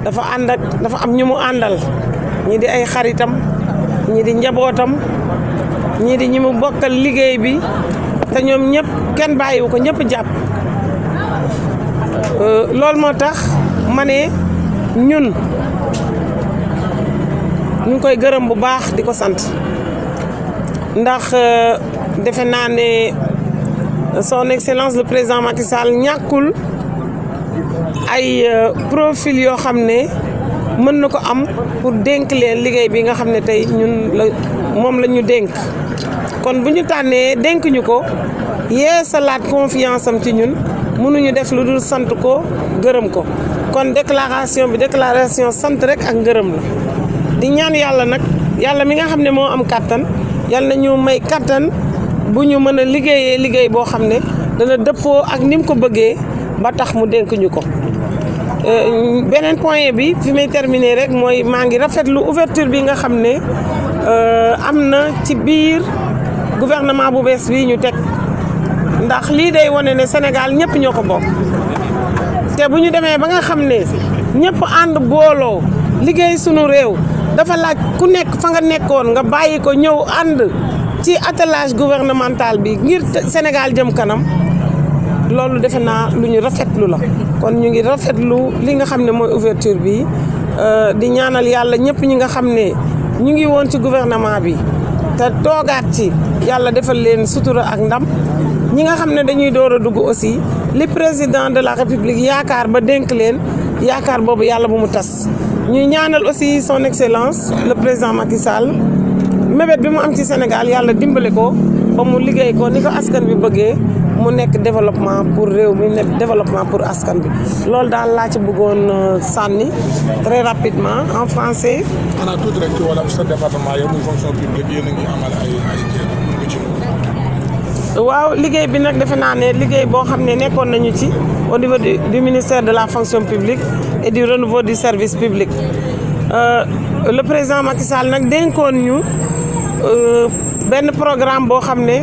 dafa am ñu mu àndal ñii di ay xaritam ñii di njabootam ñii di ñi mu bokkal liggéey bi te ñoom ñëpp kenn bàyyiwu ko ñëpp jàpp loolu moo tax ma ne ñun ñu ngi koy gërëm bu baax di ko sant ndax defe naa ne son excellence le président Macky Sall ñàkkul ay profil yoo xam ne mën na ko am pour dénk leen liggéey bi nga xam ne tey ñun moom la ñu dénk kon bu ñu tànnee dénk ñu ko yeesalaat confiance am ci ñun mënuñu def lu dul sant ko gërëm ko kon déclaration sant rek ak ngërëm la di ñaan yàlla nag yàlla mi nga xam ne moo am kàttan yàlla na ñu may kàttan bu ñu mën a liggéeyee liggéey boo xam ne dana dëppoo ak ni mu ko bëggee ba tax mu dénk ñu ko beneen point bi fi may terminer rek mooy maa ngi rafetlu ouverture bi nga xam ne am na ci biir gouvernement bu bees bi ñu teg ndax lii day wane ne Sénégal ñëpp ñoo ko bokk te bu ñu demee ba nga xam ne ñëpp ànd booloo liggéey sunu réew dafa laaj ku nekk fa nga nekkoon nga bàyyi ko ñëw ànd ci attelage gouvernemental bi ngir Sénégal jëm kanam loolu defe naa lu ñu rafetlu la kon ñu ngi rafetlu li nga xam ne mooy ouverture bi di ñaanal yàlla ñëpp ñi nga xam ne ñu ngi woon ci gouvernement bi te toogaat ci yàlla defal leen sutura ak ndam ñi nga xam ne dañuy door a dugg aussi li président de la république yaakaar ba dénk leen yaakaar boobu yàlla bu mu tas ñuy ñaanal aussi son excellence le président Macky Sall mébét bi mu am ci Sénégal yàlla dimbale ko ba mu liggéey ko ni ko askan bi bëggee mu nekk développement pour réew mi nekk développement pour askan bi loolu daal laa ci bëggoon sànni très rapidement en français. xanaa tuuti rek ci wala sa département yow muy fonction publique yéen a ngi amal ay jéego waaw liggéey bi nag defe naa ne liggéey boo xam ne nekkoon nañu ci au niveau du ministère de la fonction publique et du renouveau du service public le président Macky Sall nag dénkoon ñu benn programme boo xam ne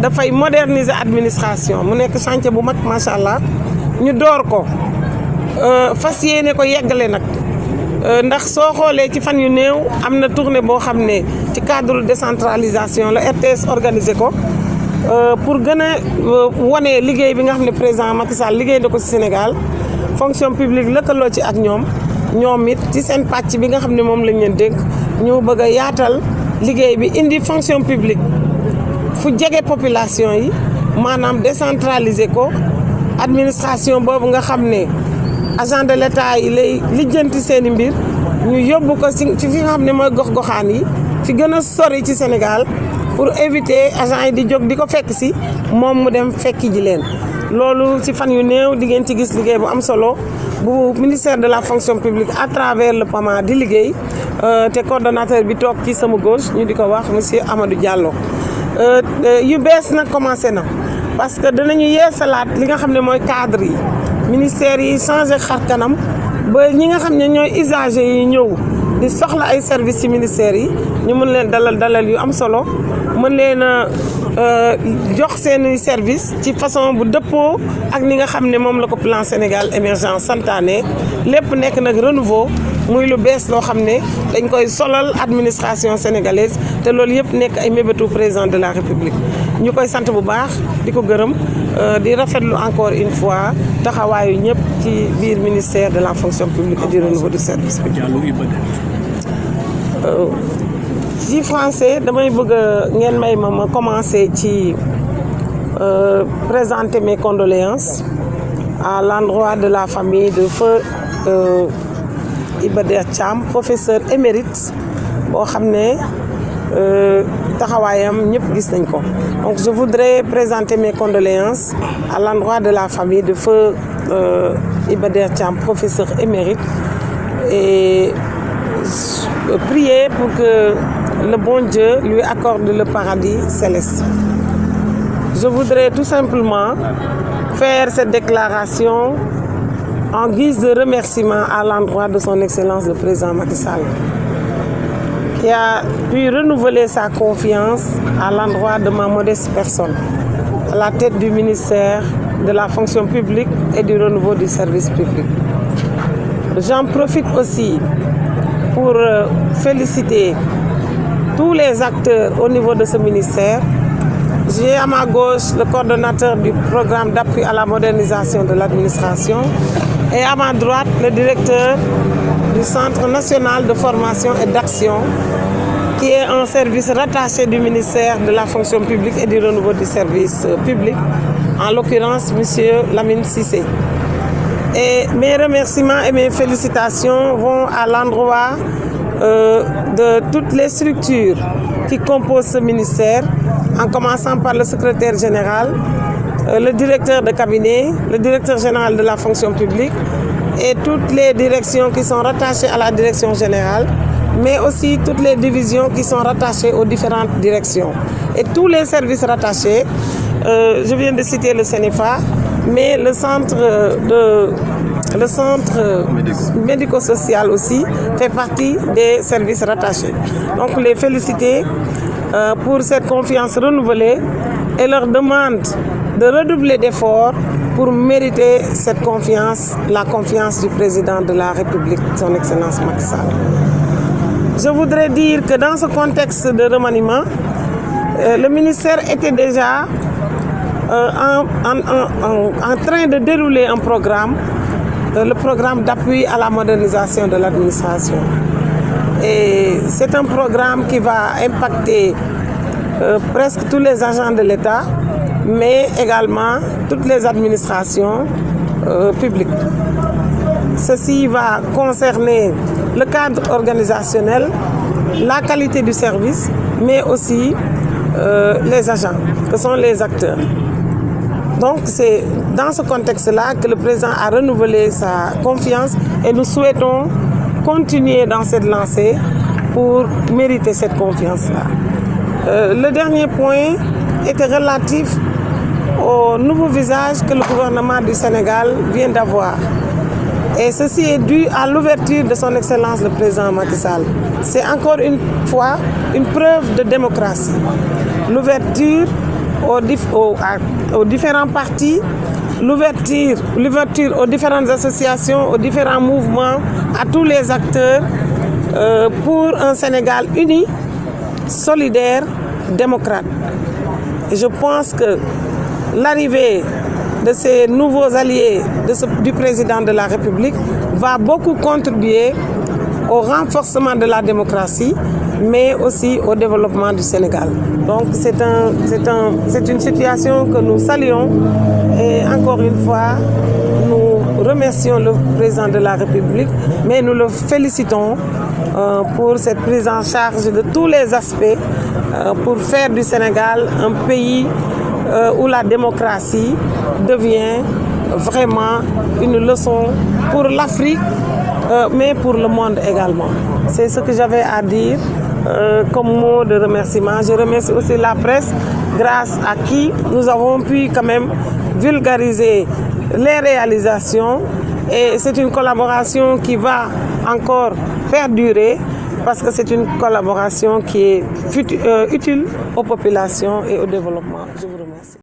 dafay moderniser administration mu nekk chantier bu mag macha allah ñu door ko fas yéene ko yeggale nag ndax soo xoolee ci fan yu néew am na tournée boo xam ne ci cadre décentralisation la RTS organisé ko pour gën a wane liggéey bi nga xam ne président Macky Sall liggéey na ko ci Sénégal fonction publique lëkkaloo ci ak ñoom it ci seen pàcc bi nga xam ne moom lañ leen dénk ñu bëgg a yaatal liggéey bi indi fonction publique fu jege population yi maanaam décentraliser ko administration boobu nga xam ne agent de l'État yi lay lijjanti seen i mbir ñu yóbbu ko ci fi nga xam ne mooy gox-goxaan yi fi gën a sori ci Sénégal pour éviter agent yi di jóg di ko fekk si moom mu dem fekki ji leen loolu ci fan yu néew di ngeen ci gis liggéey bu am solo bu ministère de la fonction publique à travers le PAMA di liggéey te coordonnateur bi toog ci sama gauche ñu di ko wax monsieur Amadou Diallo yu bees nag commencé na parce que danañu yeesalaat li nga xam ne mooy cadre yi ministère yi changé xar kanam ba ñi nga xam ne ñooy usagers yi ñëw di soxla ay services ci ministères yi ñu mën leen dalal yu am solo mën leen a jox seeni service ci façon bu dëppoo ak ni nga xam ne moom la ko plan Sénégal émergent santaane lépp nekk nag renouveau muy lu bees loo xam ne dañ koy solal administration sénégalaise te loolu yëpp nekk ay mébétu président de la République ñu koy sant bu baax di ko gërëm di rafetlu encore une fois taxawaayu ñëpp ci biir ministère de la fonction publique et du renouveau du service public. ci français damay bëgg ngeen may ma commencer ci présenter mes condoléances à l'endroit de la famille de feu Iba Der Thiam professeur émérite boo xam ne taxawaayam ñëpp gis nañ ko donc je voudrais présenter mes condoléances à l'endroit de la famille de feu Iba Der Thiam professeur émérite et prier pour que le bon Dieu lui accorde le paradis céleste. Je voudrais tout simplement faire cette déclaration en guise de remerciement à l'endroit de son Excellence le président Macky Sall, qui a pu renouveler sa confiance à l'endroit de ma modeste personne, à la tête du ministère de la fonction publique et du renouveau du service public. J'en profite aussi pour féliciter tous les acteurs au niveau de ce ministère. J'ai à ma gauche le coordonnateur du programme d'appui à la modernisation de l'administration et à ma droite le directeur du Centre national de formation et d'action qui est un service rattaché du ministère de la fonction publique et du renouveau du service public, en l'occurrence M. Lamine Cissé. Et mes remerciements et mes félicitations vont à l'endroit de toutes les structures qui composent ce ministère, en commençant par le secrétaire général, le directeur de cabinet, le directeur général de la fonction publique et toutes les directions qui sont rattachées à la direction générale, mais aussi toutes les divisions qui sont rattachées aux différentes directions. Et tous les services rattachés, je viens de citer le CNFA, mais le centre médico-social aussi fait partie des services rattachés. Donc les féliciter pour cette confiance renouvelée et leur demande de redoubler d'efforts pour mériter cette confiance, la confiance du président de la République, son Excellence Macky Sall. Je voudrais dire que dans ce contexte de remaniement, le ministère était déjà en train de dérouler un programme, le programme d'appui à la modernisation de l'administration. Et c'est un programme qui va impacter presque tous les agents de l'État, mais également toutes les administrations publiques. Ceci va concerner le cadre organisationnel, la qualité du service, mais aussi les agents, que sont les acteurs. Donc c'est dans ce contexte-là que le président a renouvelé sa confiance et nous souhaitons continuer dans cette lancée pour mériter cette confiance-là. Le dernier point était relatif au nouveau visage que le gouvernement du Sénégal vient d'avoir. Et ceci est dû à l'ouverture de son Excellence le président Macky Sall. C'est encore une fois une preuve de démocratie. L'ouverture aux différents partis, l'ouverture aux différentes associations, aux différents mouvements, à tous les acteurs pour un Sénégal uni, solidaire, démocrate. Et je pense que l'arrivée de ces nouveaux alliés du président de la République va beaucoup contribuer au renforcement de la démocratie, mais aussi au développement du Sénégal. Donc c'est une situation que nous saluons et encore une fois, nous remercions le président de la République, mais nous le félicitons pour cette prise en charge de tous les aspects pour faire du Sénégal un pays où la démocratie devient vraiment une leçon pour l'Afrique, mais pour le monde également. C'est ce que j'avais à dire comme mot de remerciement. Je remercie aussi la presse, grâce à qui nous avons pu quand même vulgariser les réalisations. Et c'est une collaboration qui va encore perdurer parce que c'est une collaboration qui est utile aux populations et au développement. Je vous remercie.